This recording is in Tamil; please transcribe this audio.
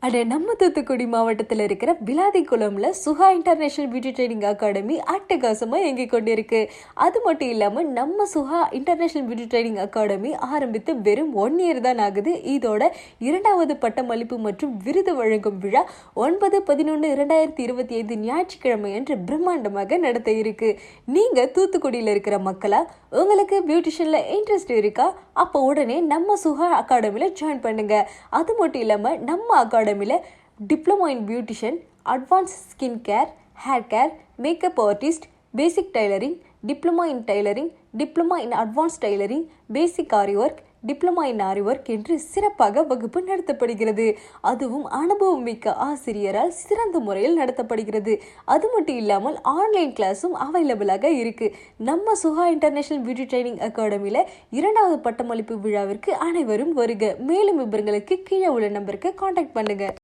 அட நம்ம தூத்துக்குடி மாவட்டத்தில் இருக்கிற விளாதிக்குளம்ல சுகா இன்டர்நேஷனல் பியூட்டி ட்ரைனிங் அகாடமி அட்டகாசமாக இயங்கி கொண்டிருக்கு. அது மட்டும் இல்லாமல் நம்ம சுகா இன்டர்நேஷனல் பியூட்டி ட்ரைனிங் அகாடமி ஆரம்பித்து வெறும் 1 இயர் தான் ஆகுது. இதோட 2வது பட்டமளிப்பு மற்றும் விருது வழங்கும் விழா 9/11/2025 ஞாயிற்றுக்கிழமை அன்று பிரம்மாண்டமாக நடத்த இருக்கு. நீங்கள் தூத்துக்குடியில் இருக்கிற மக்களா? உங்களுக்கு பியூட்டிஷியனில் இன்ட்ரெஸ்ட் இருக்கா? அப்போ உடனே நம்ம சுகா அகாடமியில் ஜாயின் பண்ணுங்க. அது மட்டும் இல்லாமல் நம்ம அகாடமியில் diploma in beautician, advance skin care, hair care, makeup artist, basic tailoring, diploma in tailoring, diploma in advance tailoring, basic aari work, diploma in aari work என்று சிறப்பாக வகுப்பு நடத்தப்படுகிறது. அதுவும் அனுபவம் மிக்க ஆசிரியரால் சிறந்த முறையில் நடத்தப்படுகிறது. அது மட்டும் இல்லாமல் ஆன்லைன் கிளாஸும் அவைலபிளாக இருக்கு. நம்ம சுகா இன்டர்நேஷனல் பியூட்டி ட்ரைனிங் அகாடமியில் 2வது பட்டமளிப்பு விழாவிற்கு அனைவரும் வருக. மேலும் விவரங்களுக்கு கீழே உள்ள நம்பருக்கு கான்டாக்ட் பண்ணுங்க.